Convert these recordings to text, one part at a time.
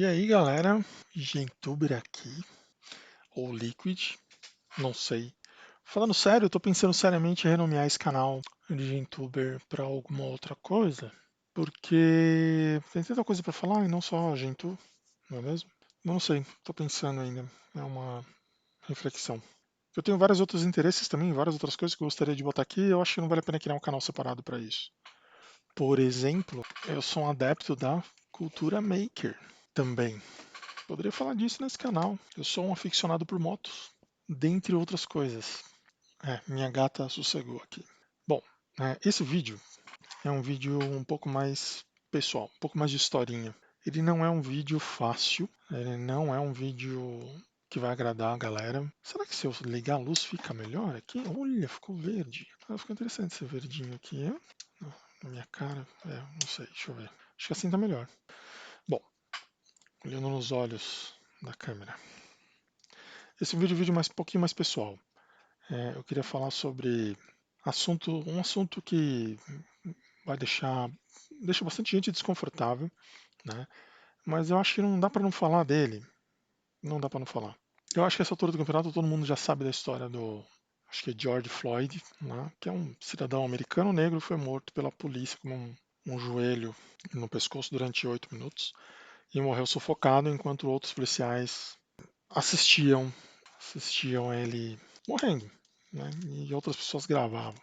E aí, galera, Gentuber aqui, ou Liquid, não sei. Falando sério, eu tô pensando seriamente em renomear esse canal de Gentuber para alguma outra coisa, porque tem tanta coisa para falar e não só Gentu, não é mesmo? Não sei, tô pensando ainda, é uma reflexão. Eu tenho vários outros interesses também, várias outras coisas que eu gostaria de botar aqui, e eu acho que não vale a pena criar um canal separado para isso. Por exemplo, eu sou um adepto da cultura maker também. Poderia falar disso nesse canal. Eu sou um aficionado por motos, dentre outras coisas. Minha gata sossegou aqui. Bom, esse vídeo é um vídeo um pouco mais pessoal, um pouco mais de historinha. Ele não é um vídeo fácil, ele não é um vídeo que vai agradar a galera. Será que se eu ligar a luz fica melhor aqui? Olha, ficou verde. Ficou interessante esse verdinho aqui. Na minha cara, não sei, deixa eu ver. Acho que assim tá melhor. Bom, olhando nos olhos da câmera. Esse vídeo é um vídeo um pouquinho mais pessoal. Eu queria falar sobre um assunto que vai deixa bastante gente desconfortável, né? Mas eu acho que não dá para não falar dele, não dá para não falar. Eu acho que essa altura do campeonato todo mundo já sabe da história acho que é George Floyd, né? Que é um cidadão americano negro que foi morto pela polícia com um joelho no pescoço durante 8 minutos e morreu sufocado enquanto outros policiais assistiam, assistiam ele morrendo, né? E outras pessoas gravavam.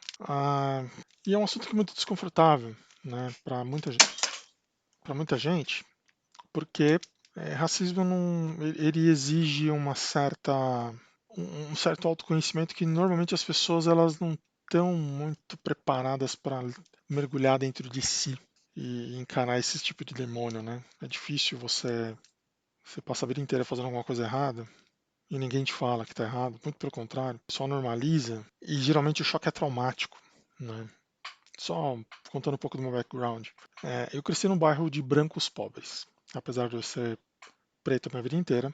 E é um assunto que é muito desconfortável, né? Para muita gente, porque racismo não, ele exige um certo autoconhecimento que normalmente as pessoas elas não estão muito preparadas para mergulhar dentro de si e encarar esse tipo de demônio, né? É difícil você passa a vida inteira fazendo alguma coisa errada e ninguém te fala que está errado, muito pelo contrário, o pessoal normaliza e geralmente o choque é traumático, né? Só contando um pouco do meu background. Eu cresci num bairro de brancos pobres, apesar de eu ser preto a minha vida inteira,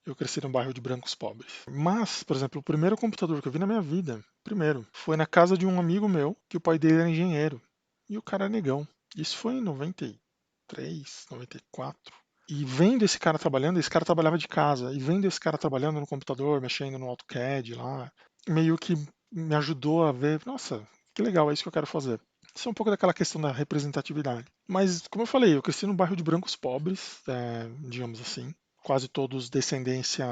eu cresci num bairro de brancos pobres. Mas, por exemplo, o primeiro computador que eu vi na minha vida, primeiro, foi na casa de um amigo meu, que o pai dele era engenheiro, e o cara é negão. Isso foi em 93, 94. E vendo esse cara trabalhando, esse cara trabalhava de casa, e vendo esse cara trabalhando no computador, mexendo no AutoCAD lá, meio que me ajudou a ver, nossa, que legal, é isso que eu quero fazer. Isso é um pouco daquela questão da representatividade. Mas, como eu falei, eu cresci num bairro de brancos pobres, digamos assim, quase todos descendência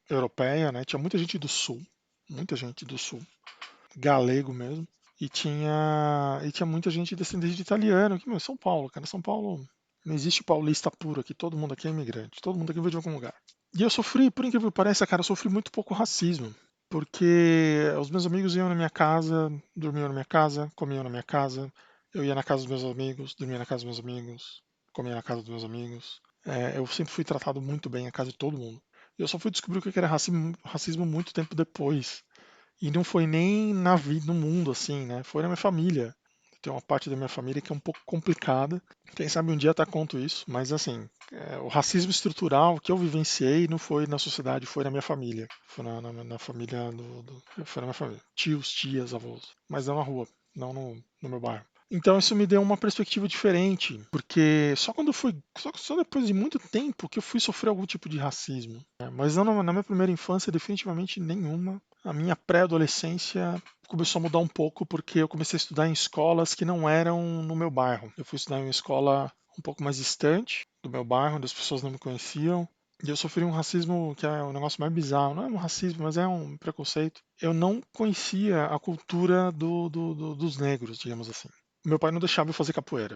europeia, né? Tinha muita gente do sul, galego mesmo. E tinha muita gente descendente de italiano, que, meu, São Paulo, cara. São Paulo não existe paulista puro aqui, todo mundo aqui é imigrante, todo mundo aqui veio de algum lugar. E eu sofri, por incrível que pareça, cara, eu sofri muito pouco racismo. Porque os meus amigos iam na minha casa, dormiam na minha casa, comiam na minha casa. Eu ia na casa dos meus amigos, dormia na casa dos meus amigos, comia na casa dos meus amigos. Eu sempre fui tratado muito bem na casa de todo mundo. E eu só fui descobrir o que era racismo muito tempo depois. E não foi nem na vida, no mundo, assim, né? Foi na minha família. Tem uma parte da minha família que é um pouco complicada. Quem sabe um dia até conto isso, mas assim, o racismo estrutural que eu vivenciei não foi na sociedade, foi na minha família. Foi na família Foi na minha família. Tios, tias, avós. Mas não na rua, não no meu bairro. Então isso me deu uma perspectiva diferente, porque só quando eu fui, só depois de muito tempo que eu fui sofrer algum tipo de racismo, né? Mas não na minha primeira infância, definitivamente nenhuma. A minha pré-adolescência começou a mudar um pouco porque eu comecei a estudar em escolas que não eram no meu bairro. Eu fui estudar em uma escola um pouco mais distante do meu bairro, onde as pessoas não me conheciam. E eu sofri um racismo que é o negócio mais bizarro. Não é um racismo, mas é um preconceito. Eu não conhecia a cultura dos negros, digamos assim. Meu pai não deixava eu fazer capoeira.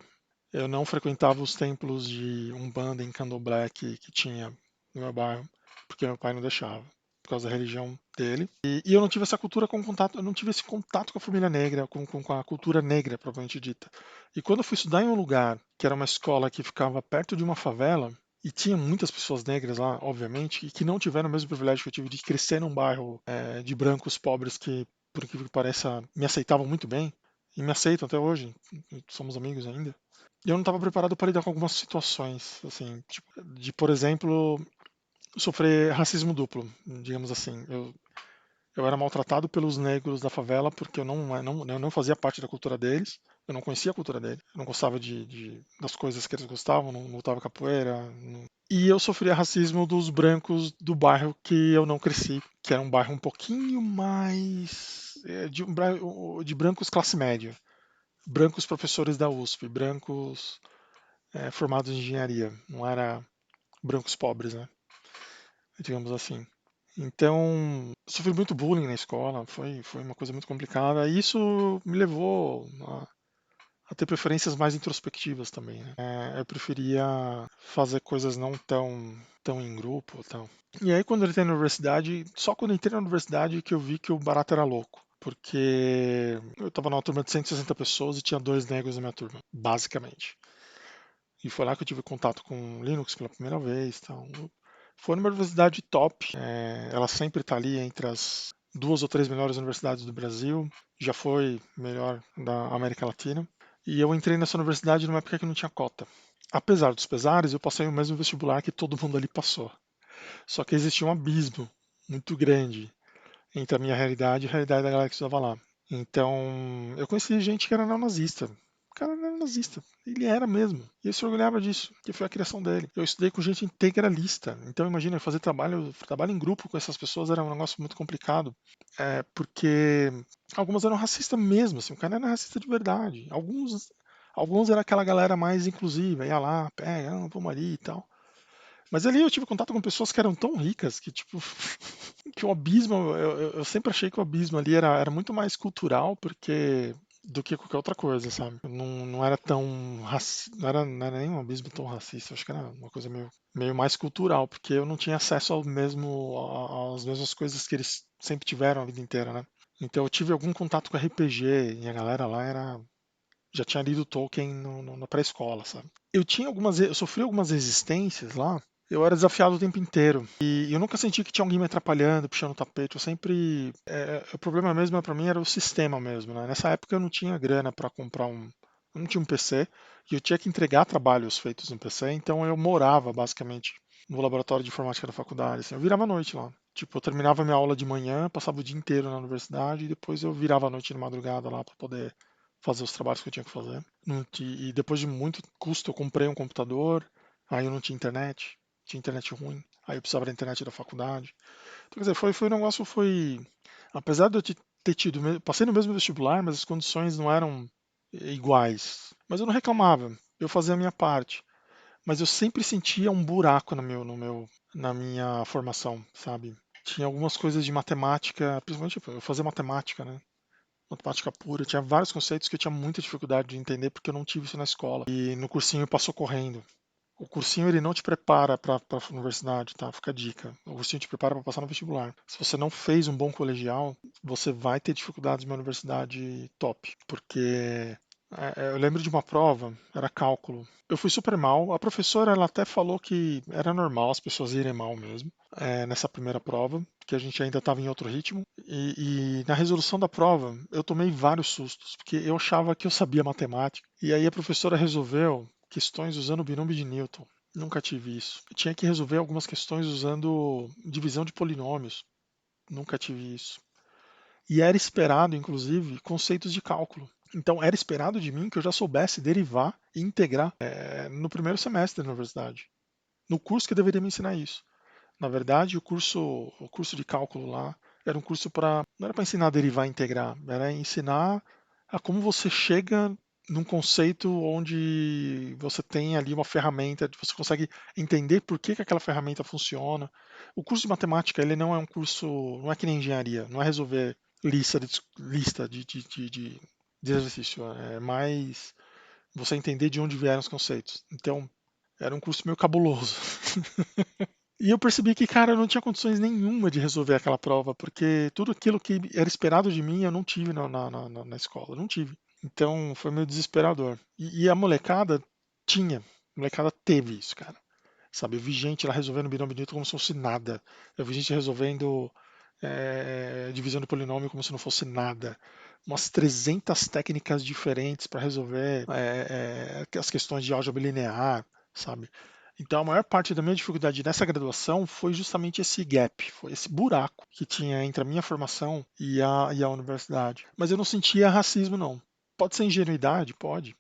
Eu não frequentava os templos de Umbanda em Candomblé que tinha no meu bairro, porque meu pai não deixava, por causa da religião dele. E eu não tive essa cultura com contato, eu não tive esse contato com a família negra, com a cultura negra, propriamente dita. E quando eu fui estudar em um lugar, que era uma escola que ficava perto de uma favela, e tinha muitas pessoas negras lá, obviamente, e que não tiveram o mesmo privilégio que eu tive de crescer num bairro de brancos pobres que, por incrível que pareça, me aceitavam muito bem, e me aceitam até hoje, somos amigos ainda. E eu não estava preparado para lidar com algumas situações, assim, tipo, de, por exemplo, sofrer racismo duplo, digamos assim. Eu era maltratado pelos negros da favela porque eu não fazia parte da cultura deles, eu não conhecia a cultura deles, eu não gostava das coisas que eles gostavam, não lutava capoeira, E eu sofria racismo dos brancos do bairro que eu não cresci, que era um bairro um pouquinho mais de brancos classe média, brancos professores da USP, brancos formados em engenharia, não era brancos pobres, né? Digamos assim. Então, sofri muito bullying na escola, foi uma coisa muito complicada. E isso me levou a ter preferências mais introspectivas também, né? Eu preferia fazer coisas não tão em grupo, tão. E aí, quando eu entrei na universidade, só quando eu entrei na universidade que eu vi que o barato era louco. Porque eu estava numa turma de 160 pessoas e tinha dois negros na minha turma, basicamente. E foi lá que eu tive contato com Linux pela primeira vez. Então, foi numa universidade top. Ela sempre está ali entre as duas ou três melhores universidades do Brasil. Já foi melhor da América Latina. E eu entrei nessa universidade numa época que não tinha cota. Apesar dos pesares, eu passei o mesmo vestibular que todo mundo ali passou. Só que existia um abismo muito grande entre a minha realidade e a realidade da galera que estudava lá. Então, eu conheci gente que era neonazista. O cara era neonazista. Ele era mesmo. E ele se orgulhava disso, que foi a criação dele. Eu estudei com gente integralista. Então, imagina, fazer trabalho em grupo com essas pessoas era um negócio muito complicado. Porque algumas eram racistas mesmo. Assim, o cara era racista de verdade. Alguns era aquela galera mais inclusiva. Ia lá, pega, vamos ali e tal. Mas ali eu tive contato com pessoas que eram tão ricas que, tipo, que o abismo, eu sempre achei que o abismo ali era muito mais cultural do que qualquer outra coisa, sabe? Não era tão não era nem um abismo tão racista, acho que era uma coisa meio mais cultural, porque eu não tinha acesso às mesmas coisas que eles sempre tiveram a vida inteira, né? Então eu tive algum contato com RPG e a galera lá já tinha lido Tolkien na pré-escola, sabe? Eu sofri algumas resistências lá. Eu era desafiado o tempo inteiro. E eu nunca senti que tinha alguém me atrapalhando, puxando o tapete. Eu sempre. O problema mesmo para mim era o sistema mesmo, né? Nessa época eu não tinha grana para comprar um. Eu não tinha um PC e eu tinha que entregar trabalhos feitos no PC, então eu morava basicamente no laboratório de informática da faculdade. Assim, eu virava à noite lá. Tipo, eu terminava minha aula de manhã, passava o dia inteiro na universidade e depois eu virava à noite de madrugada lá para poder fazer os trabalhos que eu tinha que fazer. E depois de muito custo, eu comprei um computador, aí eu não tinha internet ruim, aí eu precisava da internet da faculdade. Então, quer dizer, foi um negócio, apesar de eu ter tido, passei no mesmo vestibular, mas as condições não eram iguais. Mas eu não reclamava, eu fazia a minha parte. Mas eu sempre sentia um buraco na minha formação, sabe? Tinha algumas coisas de matemática, principalmente eu fazia matemática, né? Matemática pura. Tinha vários conceitos que eu tinha muita dificuldade de entender porque eu não tive isso na escola. E no cursinho passou correndo. O cursinho ele não te prepara para a universidade, tá? Fica a dica. O cursinho te prepara para passar no vestibular. Se você não fez um bom colegial, você vai ter dificuldades na universidade top, porque eu lembro de uma prova, era cálculo. Eu fui super mal. A professora ela até falou que era normal as pessoas irem mal mesmo nessa primeira prova, que a gente ainda estava em outro ritmo. E na resolução da prova, eu tomei vários sustos, porque eu achava que eu sabia matemática. E aí a professora resolveu questões usando o binômio de Newton. Nunca tive isso. Eu tinha que resolver algumas questões usando divisão de polinômios. Nunca tive isso. E era esperado, inclusive, conceitos de cálculo. Então, era esperado de mim que eu já soubesse derivar e integrar no primeiro semestre da universidade, no curso que deveria me ensinar isso. Na verdade, o curso de cálculo lá era um curso não era para ensinar a derivar e integrar, era ensinar a como você chega num conceito onde você tem ali uma ferramenta, você consegue entender por que aquela ferramenta funciona. O curso de matemática, ele não é um curso, não é que nem engenharia, não é resolver lista de exercício, é mais você entender de onde vieram os conceitos. Então, era um curso meio cabuloso. E eu percebi que, cara, eu não tinha condições nenhuma de resolver aquela prova, porque tudo aquilo que era esperado de mim eu não tive na escola, eu não tive. Então foi meio desesperador. E a molecada tinha, a molecada teve isso, cara. Sabe, eu vi gente lá resolvendo binômio Newton como se fosse nada. Eu vi gente resolvendo divisão de polinômio como se não fosse nada. Umas 300 técnicas diferentes para resolver as questões de álgebra linear, sabe? Então, a maior parte da minha dificuldade nessa graduação foi justamente esse gap, foi esse buraco que tinha entre a minha formação e a universidade. Mas eu não sentia racismo, não. Pode ser ingenuidade? Pode.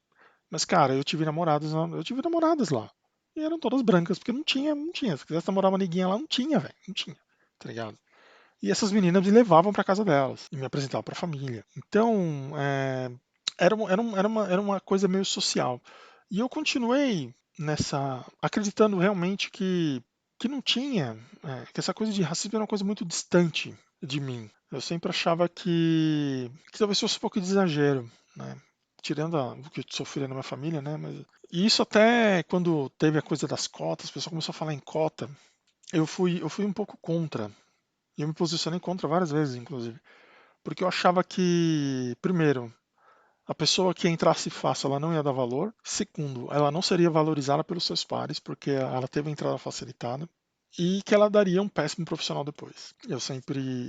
Mas, cara, eu tive namoradas lá. E eram todas brancas, porque não tinha. Se quisesse namorar uma neguinha lá, não tinha, velho. Não tinha, tá ligado? E essas meninas me levavam pra casa delas e me apresentavam pra família. Então, era uma coisa meio social. E eu continuei acreditando realmente que não tinha, que essa coisa de racismo era uma coisa muito distante de mim. Eu sempre achava que talvez fosse um pouco de exagero, né? Tirando o que eu sofri na minha família, né? E isso até quando teve a coisa das cotas, o pessoal começou a falar em cota, eu fui um pouco contra. E eu me posicionei contra várias vezes, inclusive. Porque eu achava que, primeiro, a pessoa que entrasse fácil, ela não ia dar valor. Segundo, ela não seria valorizada pelos seus pares, porque ela teve a entrada facilitada. E que ela daria um péssimo profissional depois.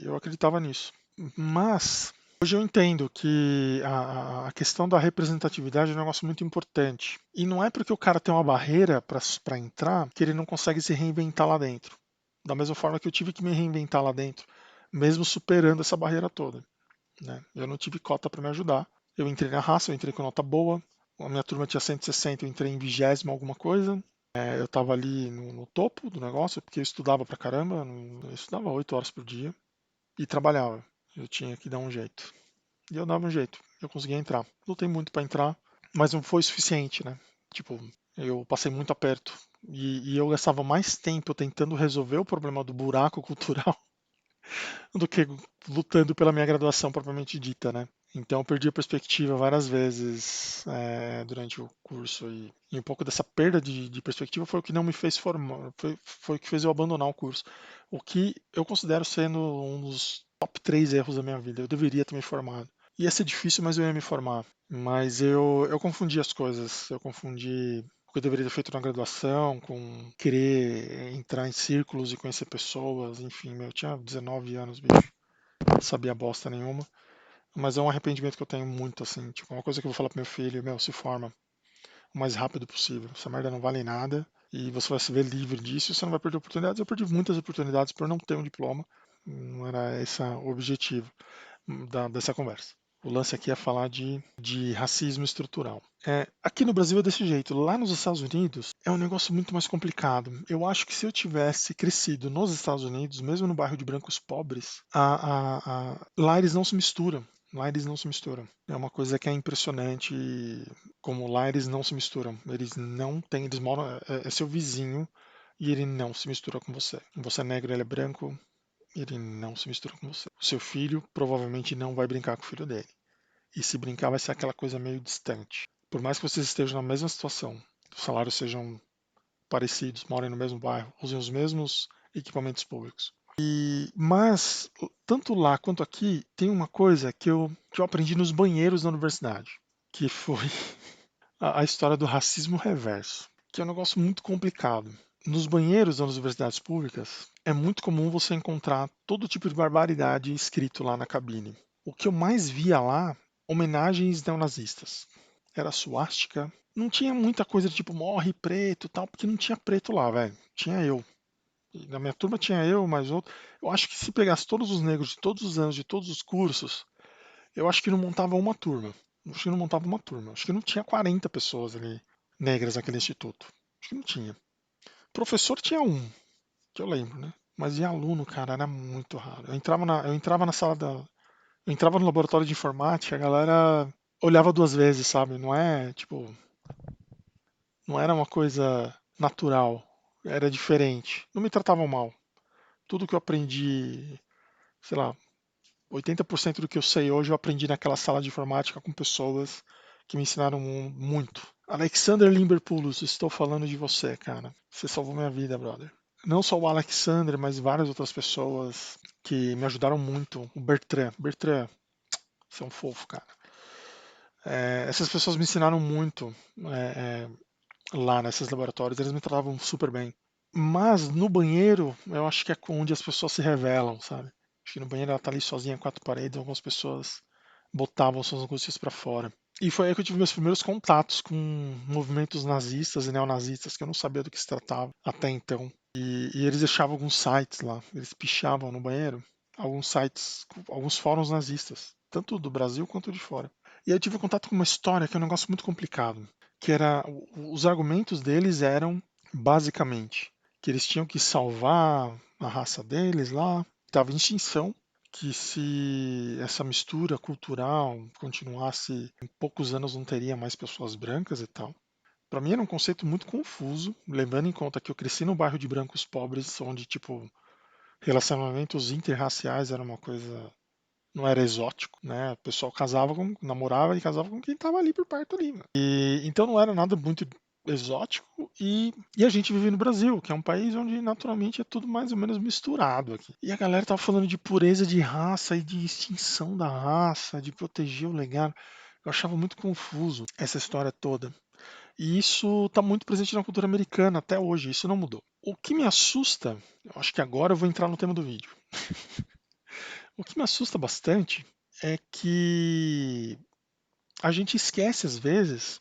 Eu acreditava nisso. Mas hoje eu entendo que a questão da representatividade é um negócio muito importante. E não é porque o cara tem uma barreira para entrar que ele não consegue se reinventar lá dentro. Da mesma forma que eu tive que me reinventar lá dentro, mesmo superando essa barreira toda, né? Eu não tive cota para me ajudar. Eu entrei na raça, eu entrei com nota boa. A minha turma tinha 160, eu entrei em 20º alguma coisa. Eu estava ali no topo do negócio, porque eu estudava pra caramba. Eu estudava 8 horas por dia e trabalhava. Eu tinha que dar um jeito. E eu dava um jeito. Eu conseguia entrar. Lutei muito para entrar, mas não foi suficiente, né? Tipo, eu passei muito aperto. E eu gastava mais tempo tentando resolver o problema do buraco cultural do que lutando pela minha graduação propriamente dita, né? Então eu perdi a perspectiva várias vezes durante o curso e um pouco dessa perda de perspectiva foi o que não me fez formar, foi o que fez eu abandonar o curso. O que eu considero sendo um dos top 3 erros da minha vida. Eu deveria ter me formado. Ia ser difícil, mas eu ia me formar. Mas eu confundi as coisas. Eu confundi o que eu deveria ter feito na graduação com querer entrar em círculos e conhecer pessoas. Enfim, eu tinha 19 anos, bicho. Não sabia bosta nenhuma. Mas é um arrependimento que eu tenho muito, assim. Tipo, uma coisa que eu vou falar pro meu filho: meu, se forma o mais rápido possível. Essa merda não vale nada. E você vai se ver livre disso e você não vai perder oportunidades. Eu perdi muitas oportunidades por não ter um diploma. Não era esse o objetivo dessa conversa. O lance aqui é falar de racismo estrutural. Aqui no Brasil é desse jeito. Lá nos Estados Unidos é um negócio muito mais complicado. Eu acho que se eu tivesse crescido nos Estados Unidos, mesmo no bairro de brancos pobres, lá eles não se misturam. Lá eles não se misturam. É uma coisa que é impressionante como lá eles não se misturam. Eles não têm, eles moram, é seu vizinho e ele não se mistura com você. Você é negro, ele é branco, ele não se mistura com você. O seu filho provavelmente não vai brincar com o filho dele. E se brincar, vai ser aquela coisa meio distante. Por mais que vocês estejam na mesma situação, os salários sejam parecidos, morem no mesmo bairro, usem os mesmos equipamentos públicos. Mas, tanto lá quanto aqui, tem uma coisa que eu aprendi nos banheiros da universidade, que foi a história do racismo reverso, que é um negócio muito complicado. Nos banheiros das universidades públicas, é muito comum você encontrar todo tipo de barbaridade escrito lá na cabine. O que eu mais via lá, homenagens neonazistas. Era suástica. Não tinha muita coisa de tipo morre preto e tal, porque não tinha preto lá, velho. Tinha eu. E na minha turma tinha eu, mais outro. Eu acho que se pegasse todos os negros de todos os anos, de todos os cursos, eu acho que não montava uma turma. Acho que não montava uma turma. Acho que não tinha 40 pessoas ali negras naquele instituto. Acho que não tinha. Professor tinha um, que eu lembro, né? Mas de aluno, cara, era muito raro. Eu entrava na sala da. Eu entrava no laboratório de informática, a galera olhava duas vezes, sabe? Não é, tipo, não era uma coisa natural. Era diferente. Não me tratavam mal. Tudo que eu aprendi, sei lá, 80% do que eu sei hoje eu aprendi naquela sala de informática com pessoas que me ensinaram muito. Alexander Limberpoulos, estou falando de você, cara. Você salvou minha vida, brother. Não só o Alexander, mas várias outras pessoas que me ajudaram muito. O Bertrand. Bertrand, você é um fofo, cara. Essas pessoas me ensinaram muito lá nesses laboratórios. Eles me tratavam super bem. Mas no banheiro, eu acho que é onde as pessoas se revelam, sabe? Acho que no banheiro ela tá ali sozinha em quatro paredes, algumas pessoas botavam suas angústias para fora. E foi aí que eu tive meus primeiros contatos com movimentos nazistas e neonazistas, que eu não sabia do que se tratava até então. E eles deixavam alguns sites lá, eles pichavam no banheiro, alguns sites, alguns fóruns nazistas, tanto do Brasil quanto de fora. E aí eu tive contato com uma história que é um negócio muito complicado, que era os argumentos deles eram basicamente, que eles tinham que salvar a raça deles lá, estava em extinção, que se essa mistura cultural continuasse, em poucos anos não teria mais pessoas brancas e tal. Para mim era um conceito muito confuso, levando em conta que eu cresci num bairro de brancos pobres, onde tipo relacionamentos interraciais era uma coisa, não era exótico, né? O pessoal casava com, namorava e casava com quem estava ali por perto ali, né? E então não era nada muito exótico e a gente vive no Brasil, que é um país onde naturalmente é tudo mais ou menos misturado aqui. E a galera tava falando de pureza de raça e de extinção da raça, de proteger o legado. Eu achava muito confuso essa história toda. E isso está muito presente na cultura americana até hoje, isso não mudou. O que me assusta, eu acho que agora eu vou entrar no tema do vídeo. O que me assusta bastante é que a gente esquece às vezes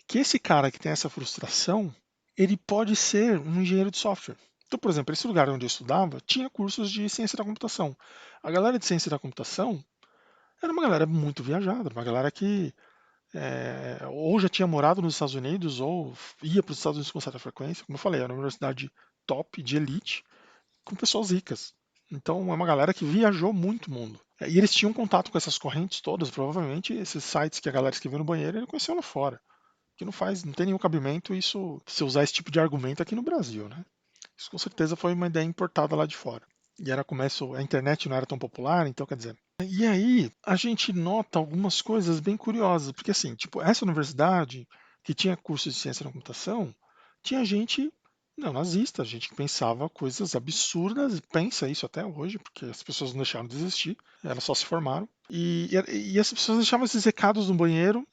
que esse cara que tem essa frustração, ele pode ser um engenheiro de software. Então, por exemplo, esse lugar onde eu estudava tinha cursos de ciência da computação. A galera de ciência da computação era uma galera muito viajada, uma galera que ou já tinha morado nos Estados Unidos ou ia para os Estados Unidos com certa frequência. Como eu falei, era uma universidade top, de elite, com pessoas ricas. Então é uma galera que viajou muito o mundo. E eles tinham contato com essas correntes todas, provavelmente esses sites que a galera escreveu no banheiro, ele conheceu lá fora. Que não faz, não tem nenhum cabimento isso, se usar esse tipo de argumento aqui no Brasil, né? Isso com certeza foi uma ideia importada lá de fora. E era começo, a internet não era tão popular, então quer dizer. E aí a gente nota algumas coisas bem curiosas, porque assim, tipo, essa universidade que tinha curso de ciência da computação, tinha gente neonazista, gente que pensava coisas absurdas, e pensa isso até hoje, porque as pessoas não deixaram de existir, elas só se formaram. E essas pessoas deixavam esses recados no banheiro,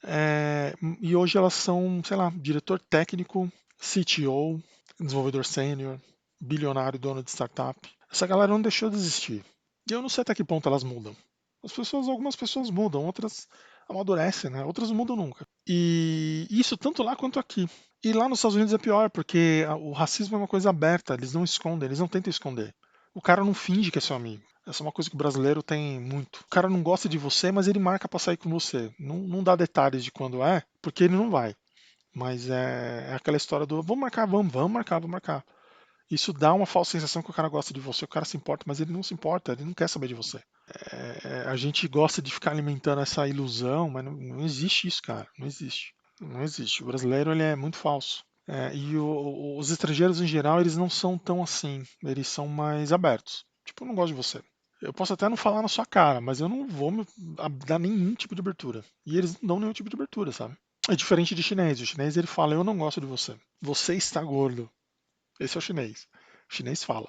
e hoje elas são, sei lá, diretor técnico, CTO, desenvolvedor sênior, bilionário, dono de startup. Essa galera não deixou de existir. E eu não sei até que ponto elas mudam. Algumas pessoas mudam, outras amadurecem, né? Outras não mudam nunca. E isso tanto lá quanto aqui. E lá nos Estados Unidos é pior, porque o racismo é uma coisa aberta, eles não escondem, eles não tentam esconder. O cara não finge que é seu amigo. Essa é uma coisa que o brasileiro tem muito. O cara não gosta de você, mas ele marca pra sair com você. Não dá detalhes de quando é, porque ele não vai. Mas é aquela história do vamos marcar, vamos marcar, vamos marcar. Isso dá uma falsa sensação que o cara gosta de você, o cara se importa, mas ele não se importa, ele não quer saber de você. A gente gosta de ficar alimentando essa ilusão, mas não existe isso, cara. Não existe. Não existe. O brasileiro ele é muito falso. Os estrangeiros em geral eles não são tão assim. Eles são mais abertos. Tipo, eu não gosto de você. Eu posso até não falar na sua cara, mas eu não vou dar nenhum tipo de abertura. E eles não dão nenhum tipo de abertura, sabe? É diferente de chinês. O chinês ele fala: eu não gosto de você. Você está gordo. Esse é o chinês. O chinês fala.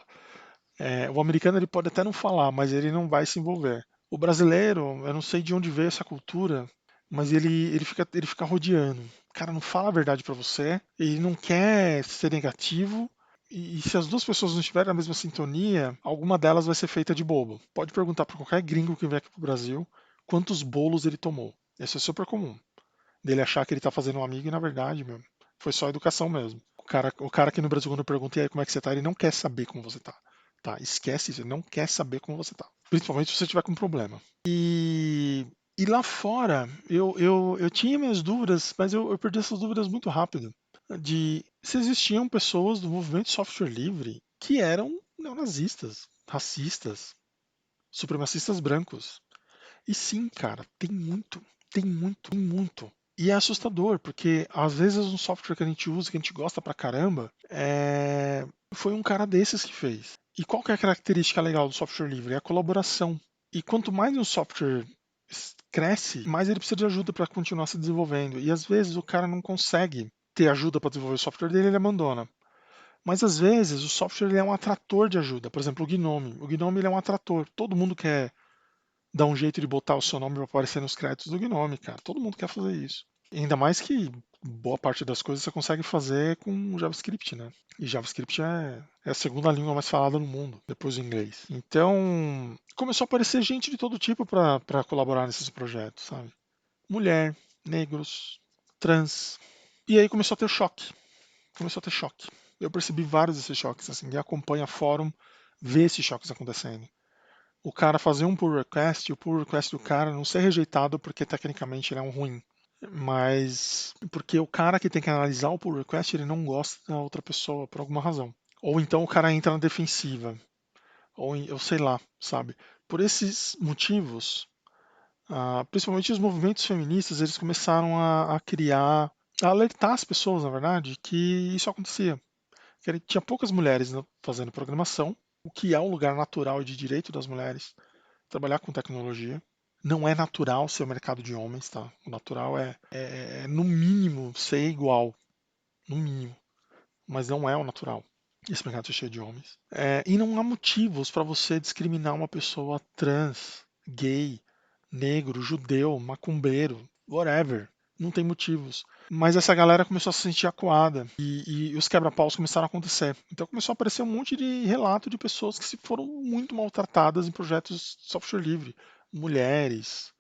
O americano ele pode até não falar, mas ele não vai se envolver. O brasileiro, eu não sei de onde veio essa cultura, mas ele fica rodeando. O cara não fala a verdade pra você, ele não quer ser negativo. E se as duas pessoas não estiverem na mesma sintonia, alguma delas vai ser feita de bobo. Pode perguntar para qualquer gringo que vem aqui pro Brasil quantos bolos ele tomou. Isso é super comum. Dele achar que ele tá fazendo um amigo e na verdade, meu, foi só educação mesmo. O cara aqui no Brasil, quando pergunta e aí como é que você tá, ele não quer saber como você tá. Tá, esquece isso, ele não quer saber como você tá. Principalmente se você tiver com problema. E lá fora, eu tinha minhas dúvidas, mas eu perdi essas dúvidas muito rápido. De se existiam pessoas do movimento software livre que eram neonazistas, racistas, supremacistas brancos. E sim, cara, tem muito, tem muito, tem muito. E é assustador, porque às vezes um software que a gente usa, que a gente gosta pra caramba, foi um cara desses que fez. E qual que é a característica legal do software livre? É a colaboração. E quanto mais um software cresce, mais ele precisa de ajuda para continuar se desenvolvendo. E às vezes o cara não consegue ter ajuda para desenvolver o software dele, ele abandona. Mas às vezes o software ele é um atrator de ajuda. Por exemplo, o Gnome. O Gnome ele é um atrator. Todo mundo quer dar um jeito de botar o seu nome para aparecer nos créditos do Gnome, cara. Todo mundo quer fazer isso. Ainda mais que boa parte das coisas você consegue fazer com JavaScript, né? E JavaScript é a segunda língua mais falada no mundo, depois do inglês. Então, começou a aparecer gente de todo tipo para colaborar nesses projetos, sabe? Mulher, negros, trans. E aí começou a ter choque. Começou a ter choque. Eu percebi vários desses choques, assim, quem acompanha fórum vê esses choques acontecendo. O cara fazer um pull request e o pull request do cara não ser rejeitado porque tecnicamente ele é um ruim. Mas porque o cara que tem que analisar o pull request, ele não gosta da outra pessoa por alguma razão. Ou então o cara entra na defensiva, eu sei lá, sabe? Por esses motivos, principalmente os movimentos feministas, eles começaram a criar, a alertar as pessoas, na verdade, que isso acontecia. Que tinha poucas mulheres, né, fazendo programação, o que é um lugar natural e de direito das mulheres, trabalhar com tecnologia. Não é natural ser o mercado de homens, tá? O natural no mínimo, ser igual, no mínimo. Mas não é o natural. Esse mercado é cheio de homens. E não há motivos para você discriminar uma pessoa trans, gay, negro, judeu, macumbeiro, whatever. Não tem motivos. Mas essa galera começou a se sentir acuada e os quebra-paus começaram a acontecer. Então começou a aparecer um monte de relato de pessoas que se foram muito maltratadas em projetos de software livre. Mulheres,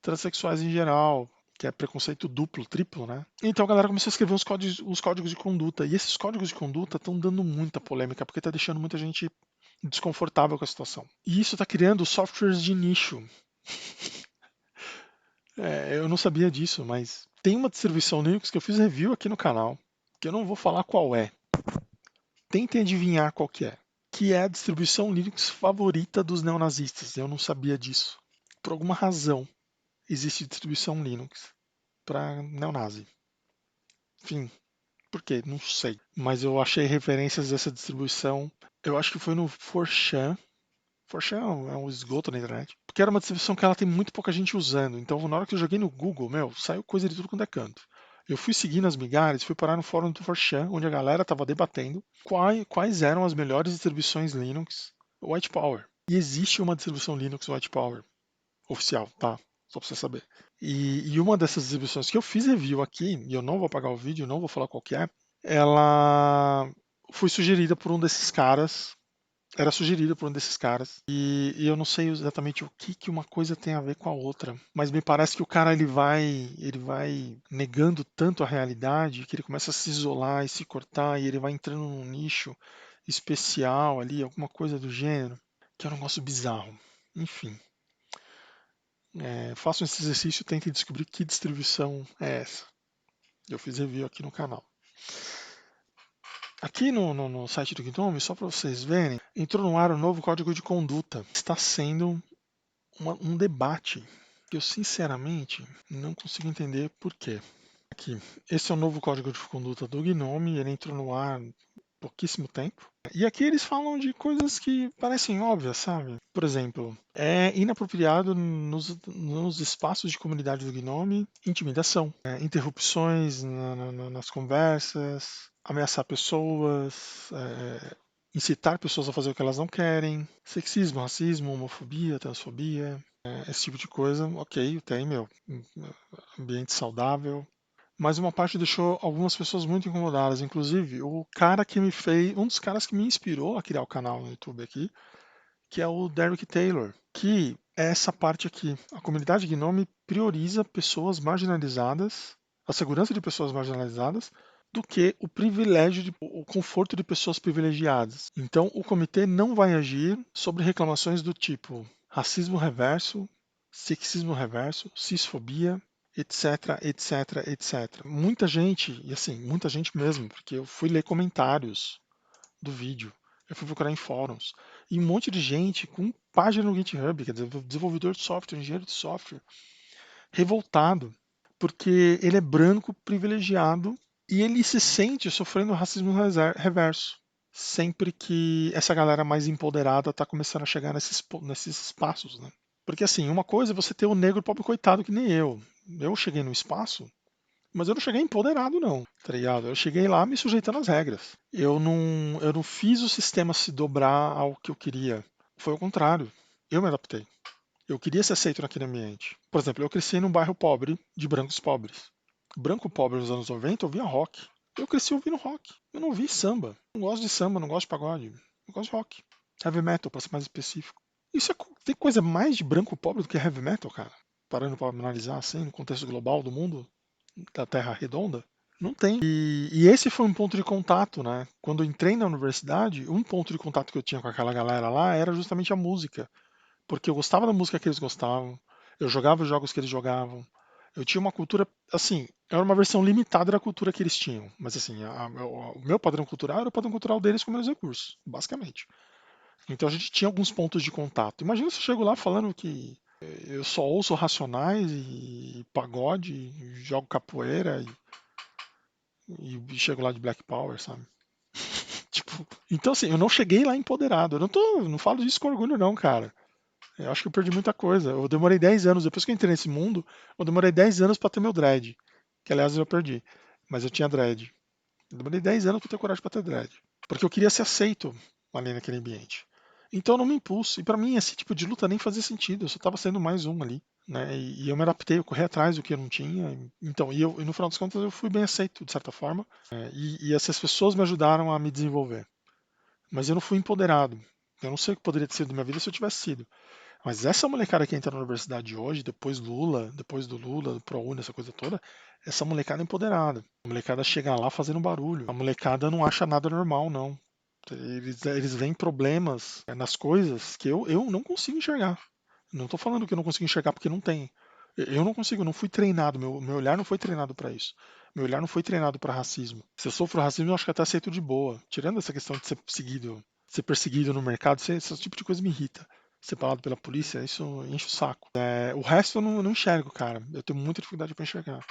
transexuais em geral, que é preconceito duplo, triplo, né? Então a galera começou a escrever os códigos de conduta. E esses códigos de conduta estão dando muita polêmica, porque está deixando muita gente desconfortável com a situação. E isso está criando softwares de nicho. Eu não sabia disso, mas tem uma distribuição Linux que eu fiz review aqui no canal, que eu não vou falar qual é. Tentem adivinhar qual que é a distribuição Linux favorita dos neonazistas. Eu não sabia disso. Por alguma razão, existe distribuição Linux para neonazi. Enfim, por quê? Não sei. Mas eu achei referências dessa distribuição. Eu acho que foi no 4chan. 4chan é um esgoto na internet. Porque era uma distribuição que ela tem muito pouca gente usando. Então, na hora que eu joguei no Google, saiu coisa de tudo quanto é canto. Eu fui seguindo as migalhas, fui parar no fórum do 4chan, onde a galera estava debatendo quais eram as melhores distribuições Linux White Power. E existe uma distribuição Linux White Power oficial, tá? Só pra você saber. E uma dessas distribuições que eu fiz review aqui, e eu não vou apagar o vídeo, não vou falar qual que é, ela foi sugerida por um desses caras. Era sugerida por um desses caras. E eu não sei exatamente o que uma coisa tem a ver com a outra. Mas me parece que o cara ele vai negando tanto a realidade que ele começa a se isolar e se cortar e ele vai entrando num nicho especial ali, alguma coisa do gênero, que é um negócio bizarro. Enfim. Façam esse exercício e tentem descobrir que distribuição é essa. Eu fiz review aqui no canal. Aqui no site do GNOME, só para vocês verem, entrou no ar o novo código de conduta. Está sendo um debate que eu sinceramente não consigo entender por quê. Aqui, esse é o novo código de conduta do GNOME, ele entrou no ar há pouquíssimo tempo. E aqui eles falam de coisas que parecem óbvias, sabe? Por exemplo, é inapropriado nos espaços de comunidade do Gnome intimidação, interrupções nas conversas, ameaçar pessoas, incitar pessoas a fazer o que elas não querem, sexismo, racismo, homofobia, transfobia, esse tipo de coisa. Ok, tem, ambiente saudável, mas uma parte deixou algumas pessoas muito incomodadas, inclusive o cara que me fez, um dos caras que me inspirou a criar o canal no YouTube aqui, que é o Derek Taylor, que é essa parte aqui. A comunidade Gnome prioriza pessoas marginalizadas, a segurança de pessoas marginalizadas, do que o conforto de pessoas privilegiadas. Então, o comitê não vai agir sobre reclamações do tipo racismo reverso, sexismo reverso, cisfobia, etc, etc, etc. Muita gente, e assim, muita gente mesmo, porque eu fui ler comentários do vídeo, eu fui procurar em fóruns, e um monte de gente com página no GitHub, quer dizer, desenvolvedor de software, engenheiro de software, revoltado, porque ele é branco, privilegiado, e ele se sente sofrendo racismo reverso. Sempre que essa galera mais empoderada está começando a chegar nesses espaços, né? Porque assim, uma coisa é você ter o negro pobre coitado que nem eu. Eu cheguei no espaço, mas eu não cheguei empoderado não, tá ligado? Eu cheguei lá me sujeitando às regras. Eu não fiz o sistema se dobrar ao que eu queria. Foi o contrário. Eu me adaptei. Eu queria ser aceito naquele ambiente. Por exemplo, eu cresci num bairro pobre, de brancos pobres. Branco pobre nos anos 90 ouvia rock. Eu cresci ouvindo rock. Eu não ouvi samba. Não gosto de samba, não gosto de pagode. Eu gosto de rock. Heavy metal, para ser mais específico. Tem coisa mais de branco pobre do que heavy metal, cara? Parando para analisar assim, no contexto global do mundo, da Terra redonda. Não tem. E esse foi um ponto de contato, né? Quando eu entrei na universidade, um ponto de contato que eu tinha com aquela galera lá era justamente a música. Porque eu gostava da música que eles gostavam, eu jogava os jogos que eles jogavam, Eu tinha uma cultura, assim, era uma versão limitada da cultura que eles tinham. Mas assim, o meu padrão cultural era o padrão cultural deles com meus recursos, basicamente. Então a gente tinha alguns pontos de contato. Imagina se eu chego lá falando que eu só ouço Racionais e pagode, e jogo capoeira e chego lá de Black Power, sabe? Tipo, então assim, eu não cheguei lá empoderado. Eu não falo disso com orgulho não, cara. Eu acho que eu perdi muita coisa. Eu demorei 10 anos, depois que eu entrei nesse mundo, eu demorei 10 anos pra ter meu dread. Que aliás eu perdi. Mas eu tinha dread. Eu demorei 10 anos pra ter coragem pra ter dread. Porque eu queria ser aceito ali naquele ambiente. Então eu não me impulso. E pra mim esse tipo de luta nem fazia sentido. Eu só tava sendo mais um ali. Né? E eu me adaptei, eu corri atrás do que eu não tinha. Então, e no final das contas eu fui bem aceito, de certa forma. E essas pessoas me ajudaram a me desenvolver. Mas eu não fui empoderado. Eu não sei o que poderia ter sido da minha vida se eu tivesse sido. Mas essa molecada que entra na universidade hoje, depois do Lula, do ProUni, essa coisa toda, essa molecada é empoderada. A molecada chega lá fazendo barulho. A molecada não acha nada normal, não. Eles veem problemas nas coisas que eu não consigo enxergar. Não estou falando que eu não consigo enxergar porque não tem. Eu não consigo, não fui treinado, meu olhar não foi treinado para isso. Meu olhar não foi treinado para racismo. Se eu sofro racismo, eu acho que até aceito de boa. Tirando essa questão de ser perseguido no mercado, esse tipo de coisa me irrita. Ser parado pela polícia, isso enche o saco. O resto eu não enxergo, cara. Eu tenho muita dificuldade para enxergar.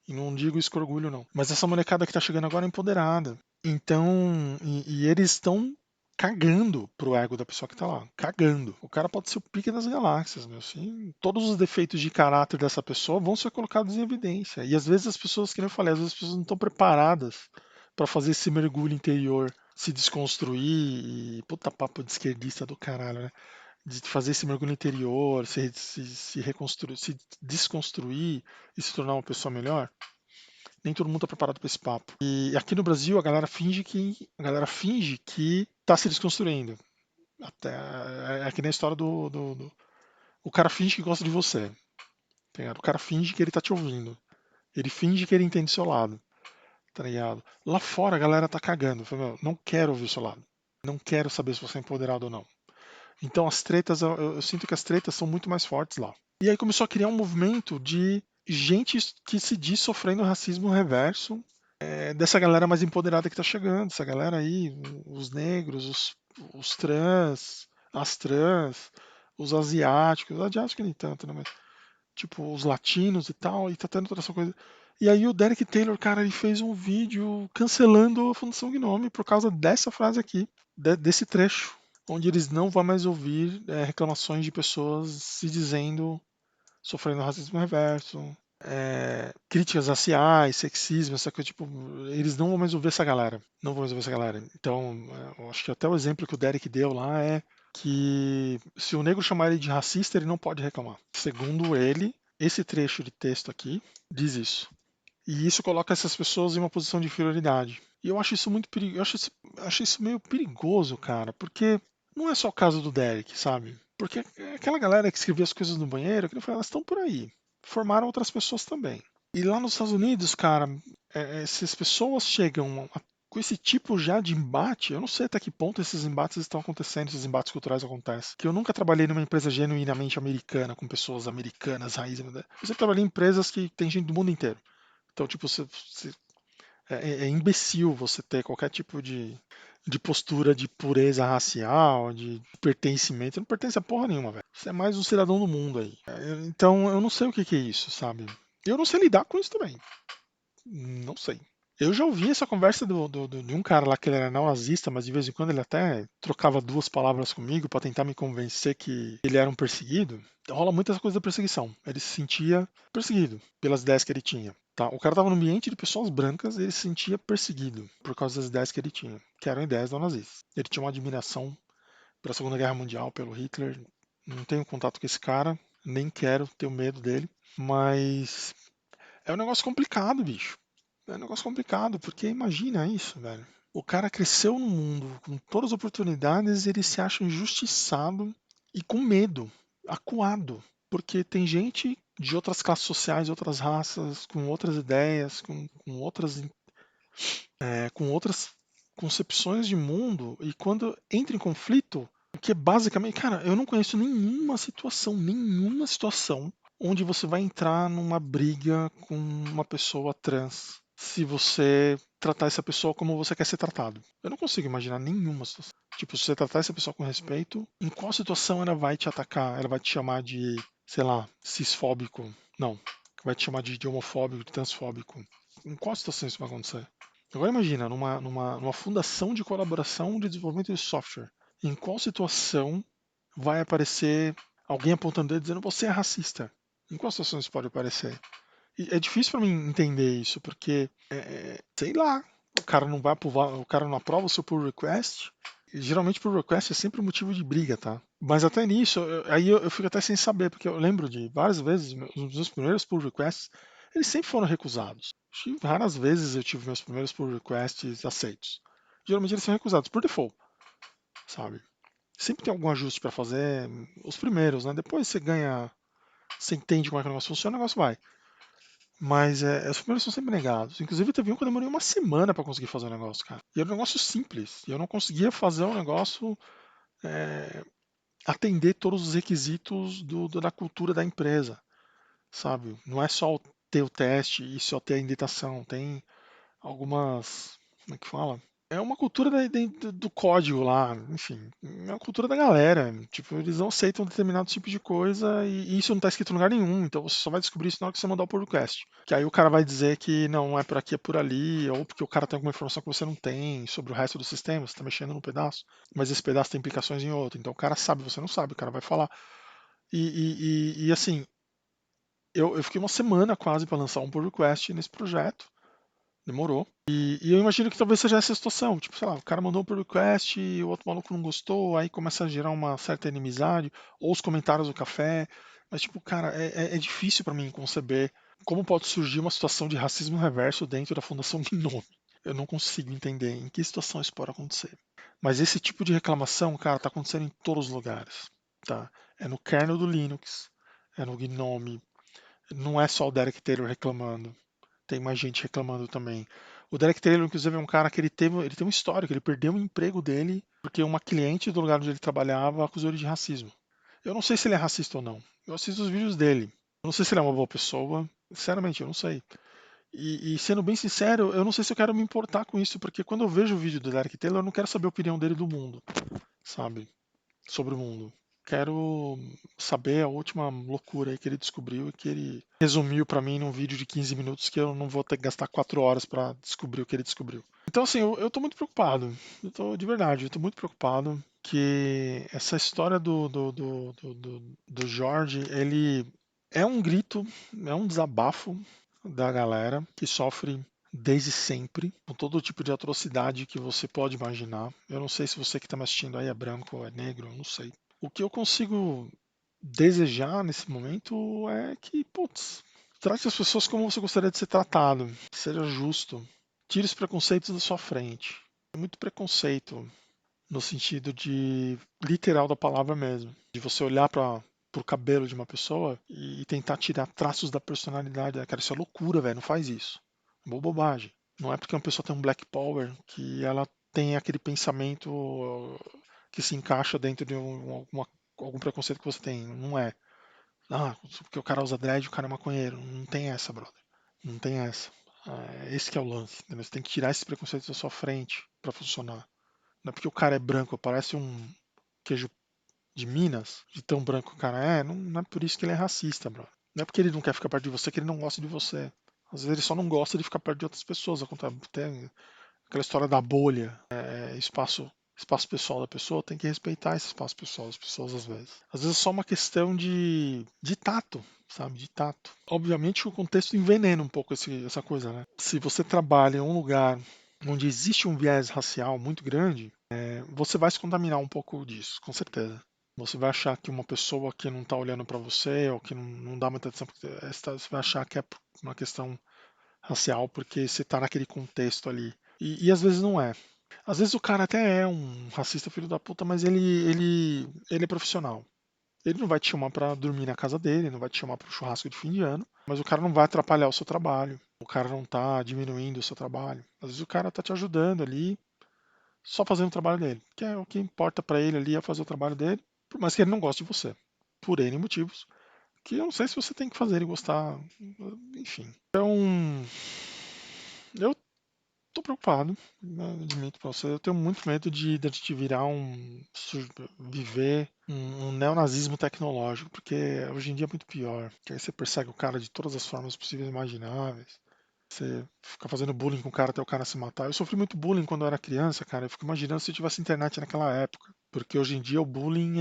E não digo isso com orgulho, não. Mas essa molecada que tá chegando agora é empoderada. Então, e eles estão cagando pro ego da pessoa que tá lá. Cagando. O cara pode ser o pique das galáxias, meu. Assim, todos os defeitos de caráter dessa pessoa vão ser colocados em evidência. E às vezes as pessoas, que nem eu falei, às vezes as pessoas não estão preparadas para fazer esse mergulho interior, se desconstruir e. Puta papo de esquerdista do caralho, né? De fazer esse mergulho interior, se reconstruir, se desconstruir e se tornar uma pessoa melhor. Nem todo mundo está preparado para esse papo. E aqui no Brasil a galera finge que está se desconstruindo. Até é que nem a história o cara finge que gosta de você. Tá ligado? O cara finge que ele tá te ouvindo. Ele finge que ele entende o seu lado. Tá ligado? Lá fora a galera tá cagando. Fala, meu, não quero ouvir o seu lado. Não quero saber se você é empoderado ou não. Então as tretas, eu sinto que as tretas são muito mais fortes lá. E aí começou a criar um movimento de gente que se diz sofrendo racismo reverso, dessa galera mais empoderada que tá chegando, essa galera aí, os negros, os trans, as trans, os asiáticos nem tanto, né? Mas, tipo, os latinos e tal, e tá tendo toda essa coisa. E aí o Derek Taylor, cara, ele fez um vídeo cancelando a Fundação Gnome por causa dessa frase aqui, desse trecho, onde eles não vão mais ouvir reclamações de pessoas se dizendo sofrendo racismo reverso, críticas raciais, sexismo, essa coisa, tipo, eles não vão mais ouvir essa galera. Não vão mais ouvir essa galera. Então, eu acho que até o exemplo que o Derek deu lá é que se o negro chamar ele de racista, ele não pode reclamar. Segundo ele, esse trecho de texto aqui diz isso. E isso coloca essas pessoas em uma posição de inferioridade. E eu acho isso muito perigoso. Eu acho isso meio perigoso, cara, porque não é só o caso do Derek, sabe? Porque aquela galera que escrevia as coisas no banheiro, que eu falei, elas estão por aí. Formaram outras pessoas também. E lá nos Estados Unidos, cara, se as pessoas chegam com esse tipo já de embate, eu não sei até que ponto esses embates estão acontecendo, esses embates culturais acontecem. Que eu nunca trabalhei numa empresa genuinamente americana, com pessoas americanas, raízes. Eu sempre trabalhei em empresas que tem gente do mundo inteiro. Então, tipo, é imbecil você ter qualquer tipo de postura de pureza racial, de pertencimento. Você não pertence a porra nenhuma, velho. Você é mais um cidadão do mundo aí. Então, eu não sei o que que é isso, sabe? Eu não sei lidar com isso também. Não sei. Eu já ouvi essa conversa de um cara lá que ele era neonazista, mas de vez em quando ele até trocava duas palavras comigo para tentar me convencer que ele era um perseguido. Rola muitas coisas da perseguição. Ele se sentia perseguido pelas ideias que ele tinha. Tá? O cara estava no ambiente de pessoas brancas e ele se sentia perseguido por causa das ideias que ele tinha, que eram ideias neonazistas. Ele tinha uma admiração pela Segunda Guerra Mundial, pelo Hitler. Não tenho contato com esse cara, nem quero, tenho medo dele. Mas é um negócio complicado, bicho. É um negócio complicado, porque imagina isso, velho. O cara cresceu no mundo com todas as oportunidades, ele se acha injustiçado e com medo, acuado. Porque tem gente de outras classes sociais, outras raças, com outras ideias, com outras concepções de mundo, e quando entra em conflito, porque basicamente, cara, eu não conheço nenhuma situação onde você vai entrar numa briga com uma pessoa trans se você tratar essa pessoa como você quer ser tratado. Eu não consigo imaginar nenhuma situação. Tipo, se você tratar essa pessoa com respeito, em qual situação ela vai te atacar? Ela vai te chamar de, sei lá, cisfóbico? Não. Vai te chamar de homofóbico, de transfóbico? Em qual situação isso vai acontecer? Agora imagina, numa fundação de colaboração de desenvolvimento de software. Em qual situação vai aparecer alguém apontando o dedo dizendo você é racista? Em quais situações isso pode aparecer? E é difícil para mim entender isso, porque, sei lá, o cara não vai aprovar, o cara não aprova o seu pull request. E geralmente pull request é sempre motivo de briga, tá? Mas até nisso, eu fico até sem saber, porque eu lembro de várias vezes, os meus primeiros pull requests, eles sempre foram recusados. Raras vezes eu tive meus primeiros pull requests aceitos. Geralmente eles são recusados por default, sabe? Sempre tem algum ajuste para fazer, os primeiros, né? Depois você ganha, você entende como é que o negócio funciona, o negócio vai. Mas os primeiros são sempre negados. Inclusive, teve um que eu demorei uma semana para conseguir fazer o negócio, cara. E era um negócio simples. E eu não conseguia fazer um negócio é, atender todos os requisitos da cultura da empresa, sabe? Não é só ter o teste e só ter a indentação. Tem algumas. Como é que fala? É uma cultura do código lá, enfim, é uma cultura da galera. Tipo, eles não aceitam determinado tipo de coisa e isso não está escrito em lugar nenhum. Então você só vai descobrir isso na hora que você mandar o pull request. Que aí o cara vai dizer que não é por aqui, é por ali, ou porque o cara tem alguma informação que você não tem sobre o resto do sistema, você está mexendo num pedaço, mas esse pedaço tem implicações em outro. Então o cara sabe, você não sabe, o cara vai falar. E assim, eu fiquei uma semana quase para lançar um pull request nesse projeto. Demorou. E eu imagino que talvez seja essa a situação. Tipo, sei lá, o cara mandou um pull request e o outro maluco não gostou, aí começa a gerar uma certa inimizade, ou os comentários do café. Mas, tipo, cara, é difícil para mim conceber como pode surgir uma situação de racismo reverso dentro da Fundação Gnome. Eu não consigo entender em que situação isso pode acontecer. Mas esse tipo de reclamação, cara, tá acontecendo em todos os lugares. Tá? É no kernel do Linux, é no Gnome. Não é só o Derek Taylor reclamando, tem mais gente reclamando também. O Derek Taylor, inclusive, é um cara que ele tem um histórico, ele perdeu o emprego dele porque uma cliente do lugar onde ele trabalhava acusou ele de racismo. Eu não sei se ele é racista ou não. Eu assisto os vídeos dele. Eu não sei se ele é uma boa pessoa. Sinceramente, eu não sei. E sendo bem sincero, eu não sei se eu quero me importar com isso, porque quando eu vejo o vídeo do Derek Taylor, eu não quero saber a opinião dele do mundo, sabe? Sobre o mundo. Quero saber a última loucura aí que ele descobriu e que ele resumiu pra mim num vídeo de 15 minutos que eu não vou ter que gastar 4 horas pra descobrir o que ele descobriu. Então, assim, eu tô muito preocupado. Eu tô, de verdade, eu tô muito preocupado que essa história do Jorge, ele é um grito, é um desabafo da galera que sofre desde sempre, com todo tipo de atrocidade que você pode imaginar. Eu não sei se você que está me assistindo aí é branco ou é negro, eu não sei. O que eu consigo desejar nesse momento é que, putz, trate as pessoas como você gostaria de ser tratado, seja justo, tire os preconceitos da sua frente. Tem muito preconceito no sentido de literal da palavra mesmo, de você olhar para o cabelo de uma pessoa e tentar tirar traços da personalidade. Cara, isso é loucura, velho, não faz isso. Boa bobagem. Não é porque uma pessoa tem um black power que ela tem aquele pensamento que se encaixa dentro de algum preconceito que você tem. Não é. Ah, porque o cara usa dread, o cara é maconheiro. Não tem essa, brother. Não tem essa. Esse que é o lance. Entendeu? Você tem que tirar esses preconceitos da sua frente para funcionar. Não é porque o cara é branco, parece um queijo de Minas, de tão branco que o cara é, não é por isso que ele é racista, brother. Não é porque ele não quer ficar perto de você que ele não gosta de você. Às vezes ele só não gosta de ficar perto de outras pessoas. Tem aquela história da bolha, espaço pessoal da pessoa, tem que respeitar esse espaço pessoal das pessoas às vezes. Às vezes é só uma questão de tato, sabe? De tato. Obviamente o contexto envenena um pouco essa coisa, né? Se você trabalha em um lugar onde existe um viés racial muito grande, você vai se contaminar um pouco disso, com certeza. Você vai achar que uma pessoa que não está olhando para você ou que não dá muita atenção, você vai achar que é uma questão racial porque você está naquele contexto ali. E às vezes não é. Às vezes o cara até é um racista filho da puta, mas ele é profissional. Ele não vai te chamar para dormir na casa dele, não vai te chamar para o churrasco de fim de ano, mas o cara não vai atrapalhar o seu trabalho. O cara não tá diminuindo o seu trabalho. Às vezes o cara tá te ajudando ali, só fazendo o trabalho dele. Que é o que importa para ele ali é fazer o trabalho dele, por mais que ele não goste de você. Por N motivos. que eu não sei se você tem que fazer e gostar, enfim. Então, eu tô preocupado, né, admito pra você. Eu tenho muito medo de a gente virar viver um neonazismo tecnológico, porque hoje em dia é muito pior. Que aí você persegue o cara de todas as formas possíveis e imagináveis. Você fica fazendo bullying com o cara até o cara se matar. Eu sofri muito bullying quando eu era criança, cara. Eu fico imaginando se eu tivesse internet naquela época. Porque hoje em dia o bullying,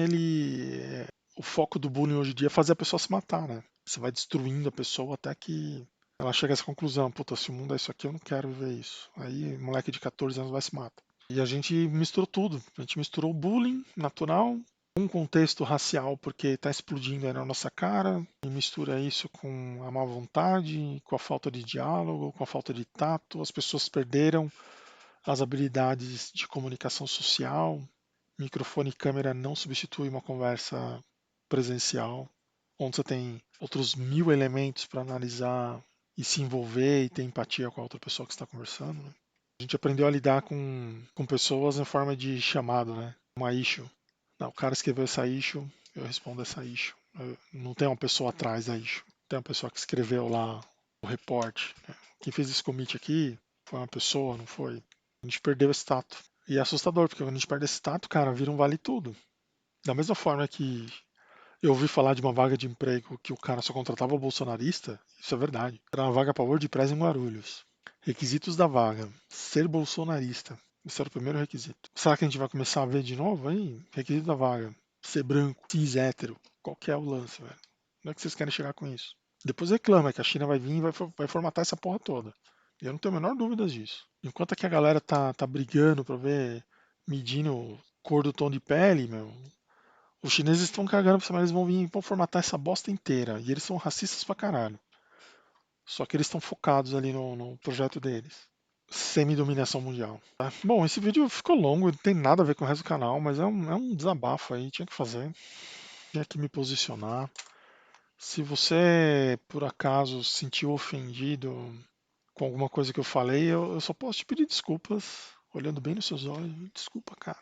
o foco do bullying hoje em dia é fazer a pessoa se matar, né? Você vai destruindo a pessoa até que ela chega a essa conclusão: puta, se o mundo é isso aqui, eu não quero viver isso. Aí, moleque de 14 anos vai se matar. E a gente misturou tudo. A gente misturou o bullying natural, um contexto racial, porque está explodindo aí na nossa cara, e mistura isso com a má vontade, com a falta de diálogo, com a falta de tato. As pessoas perderam as habilidades de comunicação social. Microfone e câmera não substitui uma conversa presencial, onde você tem outros 1000 elementos para analisar e se envolver e ter empatia com a outra pessoa que está conversando, né? A gente aprendeu a lidar com pessoas em forma de chamado, né? Uma issue. Não, o cara escreveu essa issue, eu respondo essa issue. Não tem uma pessoa atrás da issue. Tem uma pessoa que escreveu lá o report, né? Quem fez esse commit aqui foi uma pessoa, não foi? A gente perdeu esse tato. E é assustador, porque quando a gente perde esse tato, cara, vira um vale tudo. Da mesma forma que eu ouvi falar de uma vaga de emprego que o cara só contratava o bolsonarista, isso é verdade. Era uma vaga para WordPress em Guarulhos. Requisitos da vaga: ser bolsonarista. Esse era o primeiro requisito. Será que a gente vai começar a ver de novo aí? Requisito da vaga: ser branco, cis hétero. Qual que é o lance, velho? Onde é que vocês querem chegar com isso? Depois reclama que a China vai vir e vai formatar essa porra toda. Eu não tenho a menor dúvida disso. Enquanto é que a galera tá brigando pra ver, medindo cor do tom de pele, meu, os chineses estão cagando pra cima, eles vão vir e vão formatar essa bosta inteira. E eles são racistas pra caralho. Só que eles estão focados ali no projeto deles. Semi-dominação mundial. Tá? Bom, esse vídeo ficou longo, não tem nada a ver com o resto do canal, mas é um desabafo aí, tinha que fazer. Tinha que me posicionar. Se você, por acaso, se sentiu ofendido com alguma coisa que eu falei, eu só posso te pedir desculpas, olhando bem nos seus olhos. Desculpa, cara,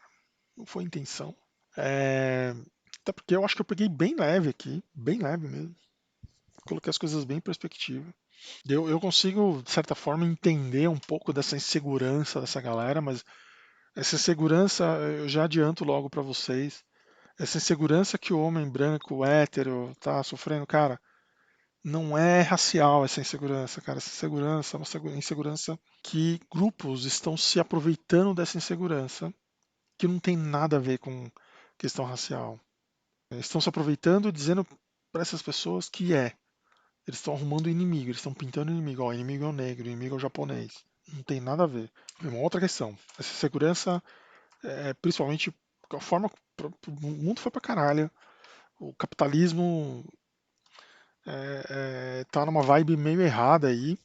não foi a intenção. É, até porque eu acho que eu peguei bem leve aqui, bem leve mesmo. Coloquei as coisas bem em perspectiva. Eu consigo, de certa forma, entender um pouco dessa insegurança dessa galera, mas essa insegurança, eu já adianto logo pra vocês, essa insegurança que o homem branco, hétero, tá sofrendo, cara, não é racial essa insegurança, cara. Essa insegurança é uma insegurança que grupos estão se aproveitando dessa insegurança, que não tem nada a ver com questão racial. Estão se aproveitando, dizendo para essas pessoas que eles estão arrumando inimigo, eles estão pintando inimigo. Ó, o inimigo é o negro, o inimigo é o japonês. Não tem nada a ver. É uma outra questão. Essa segurança, principalmente a forma que o mundo foi pra caralho. O capitalismo tá numa vibe meio errada aí.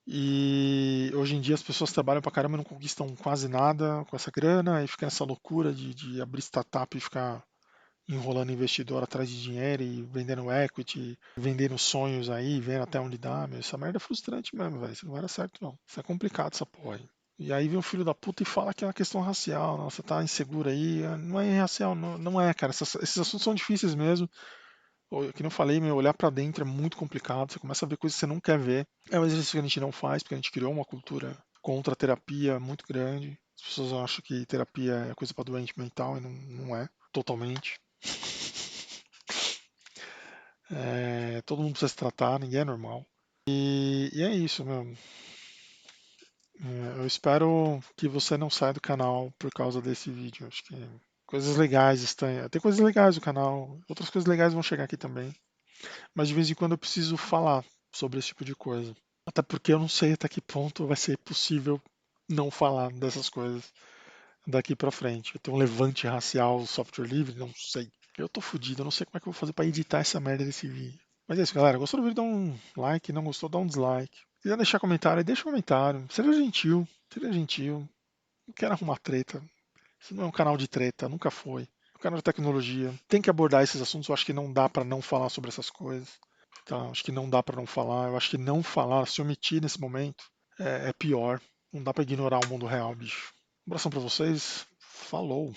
E hoje em dia as pessoas trabalham pra caramba e não conquistam quase nada com essa grana. E fica essa loucura de abrir startup e ficar enrolando investidor atrás de dinheiro e vendendo equity, vendendo sonhos aí, vendo até onde dá, meu. Essa merda é frustrante mesmo, velho. Isso não era certo, não. Isso é complicado, essa porra aí. E aí vem um filho da puta e fala que é uma questão racial. Não, você tá inseguro aí. Não é racial, não, não é, cara. Esses assuntos são difíceis mesmo. Que não falei, meu, olhar pra dentro é muito complicado. Você começa a ver coisas que você não quer ver. É um exercício que a gente não faz, porque a gente criou uma cultura contra a terapia muito grande. As pessoas acham que terapia é coisa pra doente mental e não é. Totalmente. Todo mundo precisa se tratar, ninguém é normal. E é isso, meu. Eu espero que você não saia do canal por causa desse vídeo. Acho que coisas legais estão. Tem coisas legais no canal, outras coisas legais vão chegar aqui também. Mas de vez em quando eu preciso falar sobre esse tipo de coisa. Até porque eu não sei até que ponto vai ser possível não falar dessas coisas daqui pra frente. Eu tenho um levante racial, software livre, não sei. Eu tô fudido, eu não sei como é que eu vou fazer pra editar essa merda desse vídeo. Mas é isso, galera. Gostou do vídeo? Dá um like. Não gostou? Dá um dislike. Se quiser deixar comentário, deixa um comentário. Seja gentil. Seja gentil. Não quero arrumar treta. Isso não é um canal de treta. Nunca foi. É um canal de tecnologia. Tem que abordar esses assuntos. Eu acho que não dá pra não falar sobre essas coisas. Tá? Acho que não dá pra não falar. Eu acho que não falar, se omitir nesse momento, é pior. Não dá pra ignorar o mundo real, bicho. Um abração pra vocês. Falou.